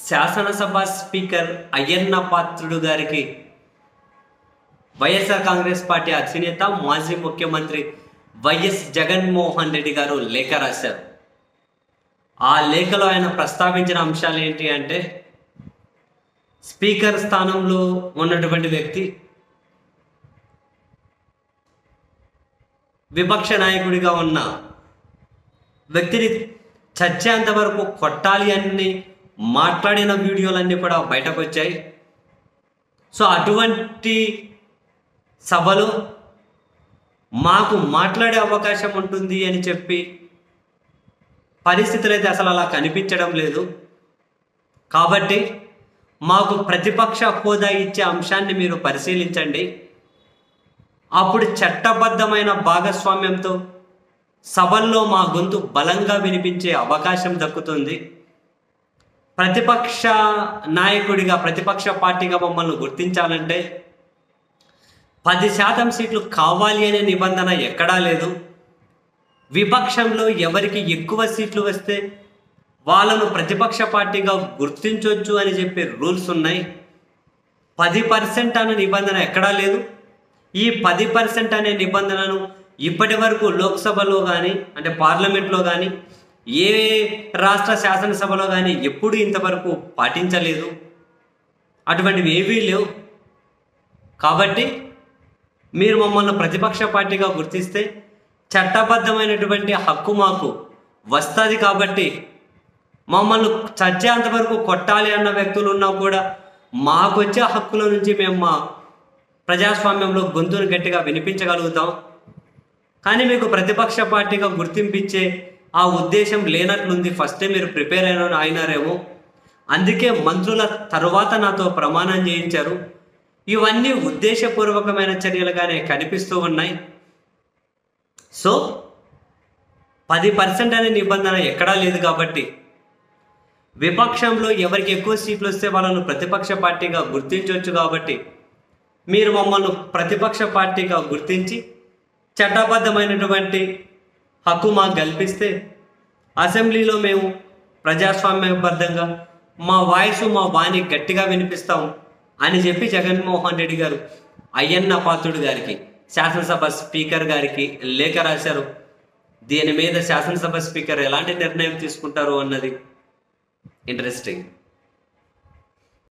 శాసనసభ స్పీకర్ అయ్యన్న పాత్రుడు గారికి వైఎస్ఆర్ కాంగ్రెస్ పార్టీ అధినేత మాజీ ముఖ్యమంత్రి వైఎస్ జగన్మోహన్ రెడ్డి గారు లేఖ రాశారు. ఆ లేఖలో ఆయన ప్రస్తావించిన అంశాలు ఏంటి అంటే, స్పీకర్ స్థానంలో ఉన్నటువంటి వ్యక్తి విపక్ష నాయకుడిగా ఉన్న వ్యక్తిని చచ్చేంత వరకు కొట్టాలి అని మాట్లాడిన వీడియోలన్నీ కూడా బయటకు వచ్చాయి. సో అటువంటి సభలో మాకు మాట్లాడే అవకాశం ఉంటుంది అని చెప్పి పరిస్థితులు అయితే అసలు అలా కనిపించడం లేదు. కాబట్టి మాకు ప్రతిపక్ష హోదా ఇచ్చే అంశాన్ని మీరు పరిశీలించండి. అప్పుడు చట్టబద్ధమైన భాగస్వామ్యంతో సభల్లో మా గొంతు బలంగా వినిపించే అవకాశం దక్కుతుంది. ప్రతిపక్ష నాయకుడిగా, ప్రతిపక్ష పార్టీగా మమ్మల్ని గుర్తించాలంటే 10% సీట్లు కావాలి అనే నిబంధన ఎక్కడా లేదు. విపక్షంలో ఎవరికి ఎక్కువ సీట్లు వస్తే వాళ్ళను ప్రతిపక్ష పార్టీగా గుర్తించవచ్చు అని చెప్పే రూల్స్ ఉన్నాయి. 10% అనే నిబంధన ఎక్కడా లేదు. ఈ 10% అనే నిబంధనను ఇప్పటి వరకు లోక్సభలో కానీ, అంటే పార్లమెంట్లో కానీ, ఏ రాష్ట్ర శాసనసభలో కానీ ఎప్పుడూ ఇంతవరకు పాటించలేదు. అటువంటివి ఏవీ లేవు. కాబట్టి మీరు మమ్మల్ని ప్రతిపక్ష పార్టీగా గుర్తిస్తే చట్టబద్ధమైనటువంటి హక్కు మాకు వస్తుంది. కాబట్టి మమ్మల్ని చచ్చేంత వరకు కొట్టాలి అన్న వ్యక్తులు ఉన్నా కూడా మాకు వచ్చే హక్కుల నుంచి మేము మా ప్రజాస్వామ్యంలో గొంతును గట్టిగా వినిపించగలుగుతాం. కానీ మీకు ప్రతిపక్ష పార్టీగా గుర్తింపించే ఆ ఉద్దేశం లేనట్లుంది. ఫస్టే మీరు ప్రిపేర్ అయినారేమో, అందుకే మంత్రుల తరువాత నాతో ప్రమాణం చేయించారు. ఇవన్నీ ఉద్దేశపూర్వకమైన చర్యలుగానే కనిపిస్తూ ఉన్నాయి. సో 10% అనే నిబంధన ఎక్కడా లేదు. కాబట్టి విపక్షంలో ఎవరికి ఎక్కువ సీట్లు వస్తే వాళ్ళను ప్రతిపక్ష పార్టీగా గుర్తించవచ్చు. కాబట్టి మీరు మమ్మల్ని ప్రతిపక్ష పార్టీగా గుర్తించి చట్టబద్ధమైనటువంటి హక్కు మాకు కల్పిస్తే అసెంబ్లీలో మేము ప్రజాస్వామ్యబద్ధంగా మా వాయిస్, మా వాణి గట్టిగా వినిపిస్తాం అని చెప్పి జగన్మోహన్ రెడ్డి గారు అయ్యన్న పాత్రుడు గారికి, శాసనసభ స్పీకర్ గారికి లేఖ రాశారు. దీని మీద శాసనసభ స్పీకర్ ఎలాంటి నిర్ణయం తీసుకుంటారు అన్నది ఇంట్రెస్టింగ్.